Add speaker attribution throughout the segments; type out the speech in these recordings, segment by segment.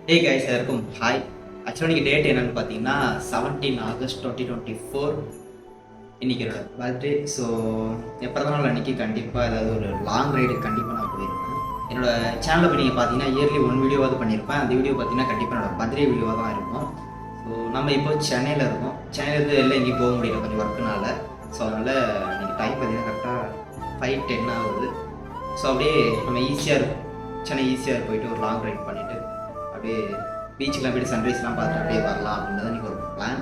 Speaker 1: Hey guys எல்லாருக்கும் hi. ஆக்சுவலாக இன்றைக்கி டேட் என்னென்னு பார்த்தீங்கன்னா 17 ஆகஸ்ட் 2024. இன்றைக்கி என்னோட பர்த்டே. ஸோ என் பிறந்தநாள் அன்றைக்கி கண்டிப்பாக ஏதாவது ஒரு லாங் ரைடு கண்டிப்பாக நான் போயிருப்பேன். என்னோட சேனலில் போய் நீங்கள் பார்த்தீங்கன்னா இயர்லி 1 வீடியோவாவது பண்ணியிருப்பேன். அந்த வீடியோ பார்த்தீங்கன்னா கண்டிப்பாக என்னோட பர்த்டே வீடியோவாக தான் இருக்கும். ஸோ நம்ம இப்போ சென்னையில் இருக்கோம். சென்னையிலேருந்து எல்லாம் எங்கேயும் போக முடியல கொஞ்சம் ஒர்க்குனால. ஸோ அதனால் இன்றைக்கி டைம் பார்த்தீங்கன்னா கரெக்டாக 5:10 ஆகுது. ஸோ அப்படியே நம்ம சென்னை ஈஸியாக போயிட்டு ஒரு லாங் ரைட் பண்ணிவிட்டு அப்படியே பீச்சுக்கெலாம் போய்ட்டு சன்ரைஸ்லாம் பார்த்துட்டு அப்படியே வரலாம் அப்படின்றது எனக்கு ஒரு பிளான்.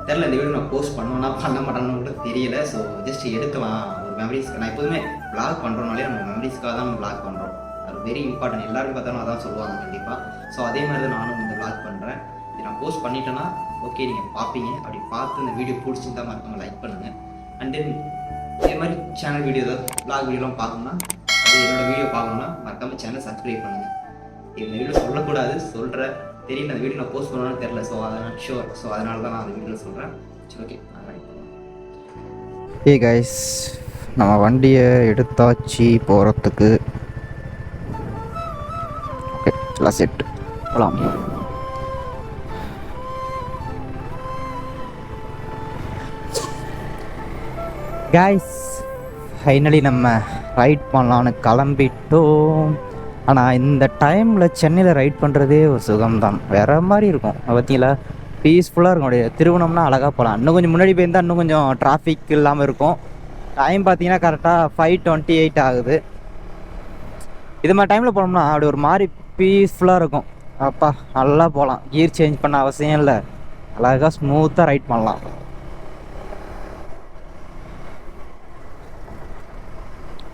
Speaker 1: தெரில இந்த வீடியோ நான் போஸ்ட் பண்ணுவேன்னா பண்ண மாட்டேன்னு கூட தெரியல. ஸோ ஜஸ்ட் எடுக்கலாம் ஒரு மெமரிஸ்க்கு. நான் எப்போதுமே ப்ளாக் பண்ணுறோனாலே நம்ம மெமரிஸ்க்காக தான் நம்ம ப்ளாக் பண்ணுறோம். அது வெரி இம்பார்ட்டன்ட். எல்லாருக்கும் பார்த்தாலும் அதான் சொல்லுவாங்க கண்டிப்பாக. ஸோ அதே மாதிரி தான் நானும் இந்த ப்ளாக் பண்ணுறேன். இது நான் போஸ்ட் பண்ணிட்டேன்னா ஓகே நீங்கள் பார்ப்பீங்க. அப்படி பார்த்து இந்த வீடியோ பிடிச்சிருந்தா மறக்காம லைக் பண்ணுங்கள். அண்ட் தென் இதே மாதிரி சேனல் வீடியோ ஏதாவது ப்ளாக் வீடியோலாம் பார்க்கணுன்னா அது என்னோடய வீடியோ பார்க்கணுன்னா மறக்காம சேனல் சப்ஸ்கிரைப் பண்ணுங்கள். இந்த வீடியோ சொல்லக்கூடாது சொல்கிறேன் தெரியல. அந்த வீடியோ நான் போஸ்ட் பண்ணணும்னு தெரில. ஸோ அதனால் ஷுவர். ஸோ அதனால தான் நான் அந்த வீடியோவில் சொல்கிறேன். சரி ஓகே நான் ரைட் பண்ணலாம்.
Speaker 2: ஏ கைஸ், நம்ம வண்டியை எடுத்தாச்சு போகிறதுக்கு. ஓகே எல்லாம் செட் போகலாம். கைஸ் ஃபைனலி நம்ம ரைட் பண்ணலான்னு கிளம்பிட்டோம். ஆனால் இந்த டைமில் சென்னையில் ரைட் பண்ணுறதே ஒரு சுகம்தான். வேறு மாதிரி இருக்கும். பார்த்தீங்களா, பீஸ்ஃபுல்லாக இருக்கும். அப்படியே திருவண்ணம்னா அழகாக போகலாம். இன்னும் கொஞ்சம் முன்னாடி போயிருந்தால் இன்னும் கொஞ்சம் டிராஃபிக் இல்லாமல் இருக்கும். டைம் பார்த்தீங்கன்னா கரெக்டாக 5:28 ஆகுது. இது மாதிரி டைமில் போனோம்னா அப்படி ஒரு மாதிரி பீஸ்ஃபுல்லாக இருக்கும். அப்பா நல்லா போகலாம். கியர் சேஞ்ச் பண்ண அவசியம் இல்லை. அழகாக ஸ்மூத்தாக ரைட் பண்ணலாம்.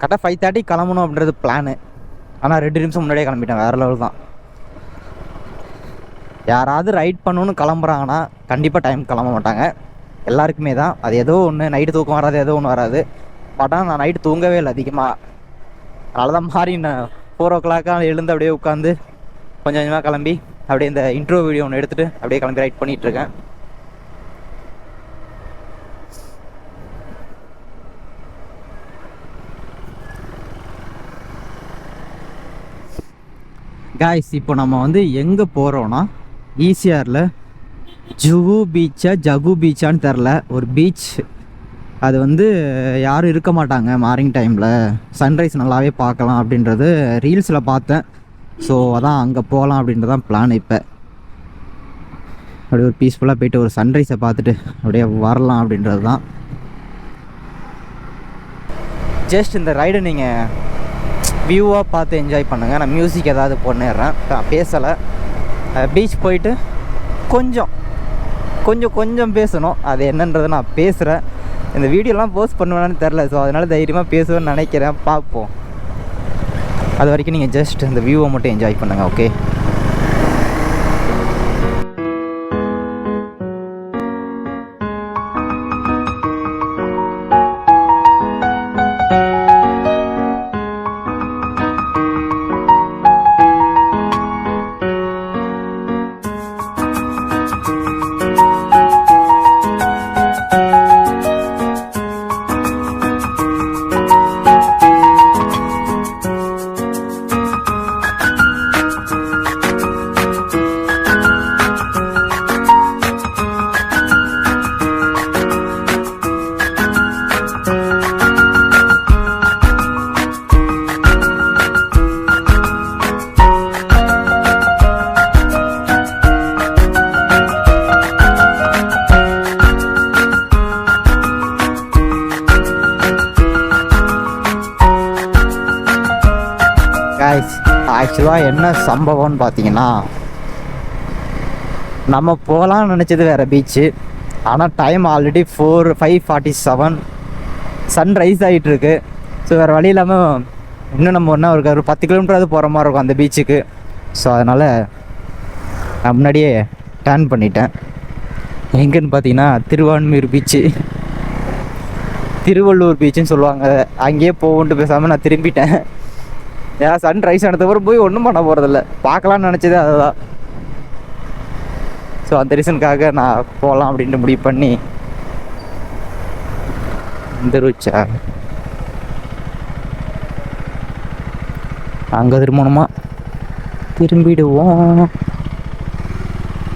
Speaker 2: கரெக்டாக 5:30 கிளம்பணும் அப்படின்றது பிளானு. ஆனால் 2 நிமிஷம் முன்னாடியே கிளம்பிட்டேன். வேறு லெவல் தான். யாராவது ரைட் பண்ணணுன்னு கிளம்புறாங்கன்னா கண்டிப்பாக டைம் கிளம்ப மாட்டாங்க. எல்லாருக்குமே தான் அது ஏதோ ஒன்று. நைட்டு தூக்கம் வராது, ஏதோ ஒன்று வராது. பட் ஆனால் நான் நைட்டு தூங்கவே இல்லை அதிகமாக. அதனால தான் மாறி நான் 4 o'clock எழுந்து அப்படியே உட்காந்து கொஞ்சம் கொஞ்சமாக கிளம்பி அப்படியே இந்த இன்ட்ரோ வீடியோ ஒன்று எடுத்துகிட்டு அப்படியே கிளம்பி ரைட் பண்ணிகிட்ருக்கேன். காய்ஸ் இப்போ நம்ம வந்து எங்கே போகிறோன்னா ஈசிஆரில் ஜகு பீச்சான்னு தெரில ஒரு பீச். அது வந்து யாரும் இருக்க மாட்டாங்க மார்னிங் டைமில். சன்ரைஸ் நல்லாவே பார்க்கலாம் அப்படின்றது ரீல்ஸில் பார்த்தேன். ஸோ அதான் அங்கே போகலாம் அப்படின்றதான் பிளான். இப்போ அப்படியே ஒரு பீஸ்ஃபுல்லாக போயிட்டு ஒரு சன்ரைஸை பார்த்துட்டு அப்படியே வரலாம் அப்படின்றது தான். ஜஸ்ட் இந்த ரைடை நீங்கள் வியூவாக பார்த்து என்ஜாய் பண்ணுங்கள். நான் மியூசிக் ஏதாவது பண்ணிடுறேன். நான் பேசலை. பீச் போயிட்டு கொஞ்சம் பேசணும். அது என்னன்றதை நான் பேசுகிறேன். இந்த வீடியோலாம் போஸ்ட் பண்ணுவேன்னு தெரில. ஸோ அதனால் தைரியமாக பேசுவேன்னு நினைக்கிறேன். பார்ப்போம். அது வரைக்கும் நீங்கள் ஜஸ்ட் இந்த வியூவை மட்டும் என்ஜாய் பண்ணுங்கள். ஓகே ஆக்சுவலாக என்ன சம்பவம்னு பார்த்தீங்கன்னா, நம்ம போகலான்னு நினச்சது வேறு பீச்சு. ஆனால் டைம் ஆல்ரெடி 5:47 சன்ரைஸ் ஆகிட்டுருக்கு. ஸோ வேறு வழி இல்லாமல் இன்னும் நம்ம ஒன்றா ஒரு 10 கிலோமீட்டராவது போகிற மாதிரி இருக்கும் அந்த பீச்சுக்கு. ஸோ அதனால் நான் முன்னாடியே டர்ன் பண்ணிட்டேன். எங்கேன்னு பார்த்தீங்கன்னா திருவள்ளூர் பீச்சுன்னு சொல்லுவாங்க. அங்கேயே போகணுன்ட்டு பேசாமல் நான் திரும்பிட்டேன். ஏன்னா சன்ரைஸ் ஆனதுக்கப்புறம் போய் ஒன்றும் பண்ண போகிறதில்ல. பார்க்கலான்னு நினச்சதே அதுதான். ஸோ அந்த ரீசனுக்காக நான் போகலாம் அப்படின்ட்டு முடிவு பண்ணி வந்துருச்சா. அங்கே திரும்பணுமா திரும்பிடுவோம்.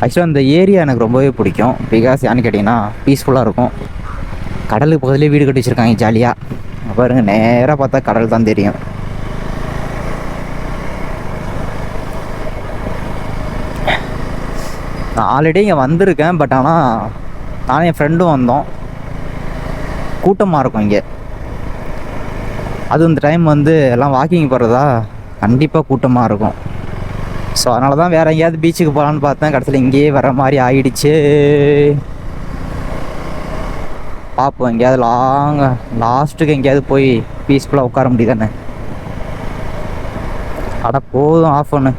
Speaker 2: ஆக்சுவலாக அந்த ஏரியா எனக்கு ரொம்பவே பிடிக்கும். பிகாஸ் ஏன்னு கேட்டிங்கன்னா பீஸ்ஃபுல்லாக இருக்கும். கடலுக்கு பக்கத்துலேயே வீடு கட்டி வச்சுருக்காங்க ஜாலியாக. பாருங்க, நேராக பார்த்தா கடல் தான் தெரியும். நான் ஆல்ரெடி இங்கே வந்திருக்கேன். பட் ஆனால் நானும் என் ஃப்ரெண்டும் வந்தோம். கூட்டமாக இருக்கும் இங்கே. அது இந்த டைம் வந்து எல்லாம் வாக்கிங் போகிறதா கண்டிப்பாக கூட்டமாக இருக்கும். ஸோ அதனால தான் வேறு எங்கேயாவது பீச்சுக்கு போகலான்னு பார்த்தேன். கடைசியில் இங்கேயே வர மாதிரி ஆயிடுச்சு. பார்ப்போம், எங்கேயாவது லாஸ்ட்டுக்கு எங்கேயாவது போய் பீஸ்ஃபுல்லாக உட்கார முடியுதானே. அட போதும், ஆஃப் பண்ணு.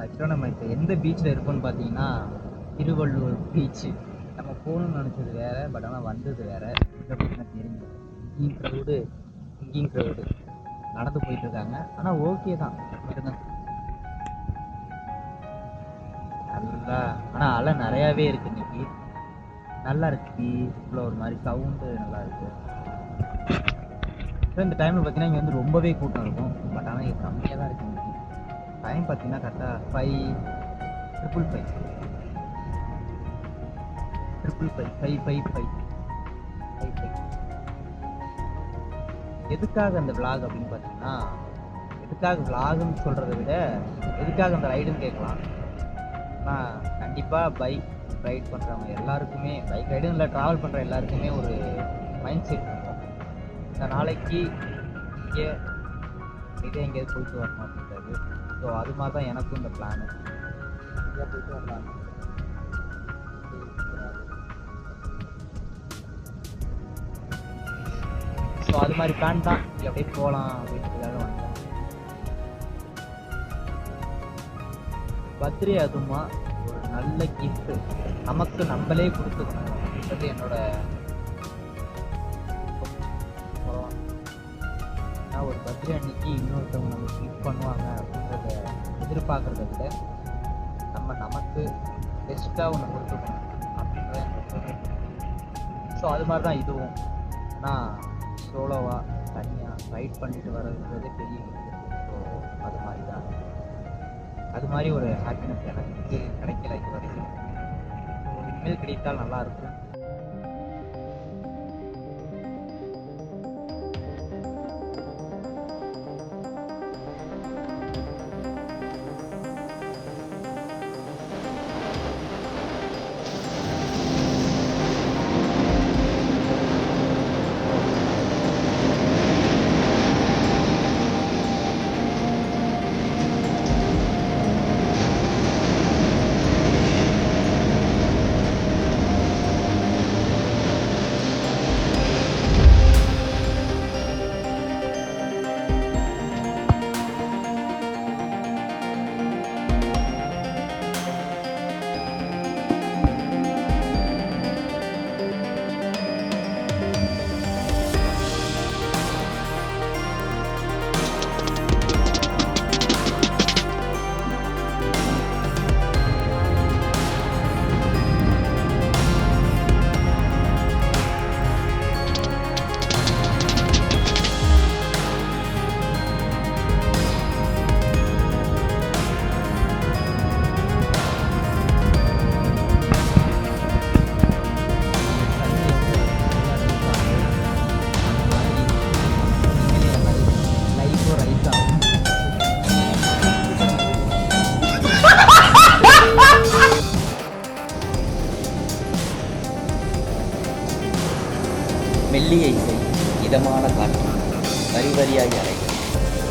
Speaker 2: ஆக்சுவலாக நம்ம இப்போ எந்த பீச்சில் இருக்கோம்னு பார்த்தீங்கன்னா திருவள்ளூர் பீச்சு. நம்ம போகணும்னு நினச்சது வேறு, பட் ஆனால் வந்தது வேறு. பார்த்தீங்கன்னா தெரியும், இங்கேயும் க்ரௌடு இங்கேயும் க்ரௌடு நடந்து போயிட்டுருக்காங்க. ஆனால் ஓகே தான் இருங்க, நல்லா. ஆனால் அலை நிறையாவே இருக்குது இன்னைக்கு. நல்லா இருக்குது பீஸ்ஃபுல்லாக, ஒரு மாதிரி சவுண்டு நல்லா இருக்குது. இந்த டைமில் பார்த்தீங்கன்னா இங்கே வந்து ரொம்பவே கூட்டம் இருக்கும். பட் ஆனால் இங்கே கம்மியாக தான் இருக்குது. டைம் பார்த்தீங்கன்னா கரெக்டாக 5:55. எதுக்காக அந்த விளாக் அப்படின்னு பார்த்தீங்கன்னா, எதுக்காக விளாகுன்னு சொல்கிறத விட எதுக்காக அந்த ரைடுன்னு கேட்கலாம். ஆனால் கண்டிப்பாக பைக் ரைட் பண்ணுறவங்க எல்லாருக்குமே, பைக் ரைடும் இல்லை, ட்ராவல் பண்ணுற எல்லாருக்குமே ஒரு மைண்ட் செட் இருக்கும். இந்த நாளைக்கு இங்கே எங்கேயாவது போயிட்டு வரணும் அப்படின்றது. ஸோ அது மாதிரி தான் எனக்கும் இந்த பிளானு. எங்கேயா போயிட்டு வரலாம். ஸோ அது மாதிரி பிளான் தான். இங்கே அப்படியே போகலாம் அப்படின்றதுக்காக வந்தேன். பர்த்டே அதுமா ஒரு நல்ல கிஃப்ட்டு நமக்கு நம்மளே கொடுத்துக்கணும் அப்படின்றது என்னோட. ஒரு பர்த்டே அன்னைக்கு இன்னொருத்தவங்க நம்ம கிஃப்ட் பண்ணுவாங்க அப்படின்றத எதிர்பார்க்குறத விட நமக்கு பெஸ்ட்டாக ஒன்று கொடுத்துக்கணும் அப்படின்றத எனக்கு. ஸோ அது மாதிரி தான் இதுவும். ஆனால் சோலோவாக தனியாக ரைட் பண்ணிட்டு வர்றதுன்றதே பெரிய விஷயம். ஸோ அது மாதிரி தான், அது மாதிரி ஒரு ஹாப்பினஸ் எனக்கு கிடைக்கல இது வரைக்கும். ஸோ இனிமேல் கிடைத்தால் நல்லாயிருக்கும்.
Speaker 3: இதமான காற்று வரி வரியாகி அலைகள்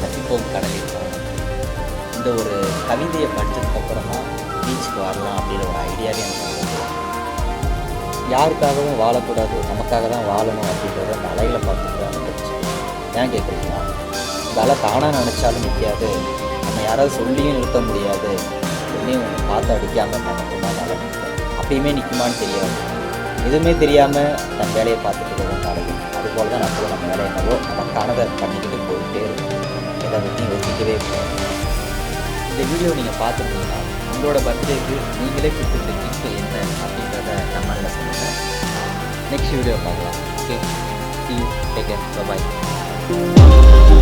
Speaker 3: ரசிப்போம் கடலில் போகணும். இந்த ஒரு கவிதையை படித்ததுக்கப்புறம் தான் பீச்சுக்கு வரலாம் அப்படின்ற ஒரு ஐடியாவே எனக்கு வந்தது. யாருக்காகவும் வாழக்கூடாது, நமக்காக தான் வாழணும் அப்படின்றத அந்த அலைகளை பார்த்துட்டு தான் வந்துருச்சு. ஏன் கேட்குறீங்களா, இந்த அலை தானாக நினச்சாலும் நிற்காது, நம்ம யாராவது சொல்லியும் நிறுத்த முடியாது. ஒன்றையும் ஒன்று பார்த்து அடிக்காமல் மட்டும்தான் அலை நிற்கும். அப்பயுமே நிற்குமான்னு தெரியாது. எதுவுமே தெரியாமல் தன் வேலையை பார்த்துட்டு இருக்கிறது அலையும். அதுபோல் தான் நம்ம வேலை என்னவோ நமக்கானதை பண்ணிக்கிட்டு போயிட்டே இருக்கும். எதை பற்றி யோசிக்கவே போகும். இந்த வீடியோ நீங்கள் பார்த்துருந்தீங்கன்னா உங்களோட பர்த்டேக்கு நீங்களே கொடுத்துருக்க கிஃப்ட் என்ன அப்படின்றத கமெண்ட்டில் சொல்லுங்கள். நெக்ஸ்ட் வீடியோ பார்க்கலாம். Okay, see you, take care, bye bye.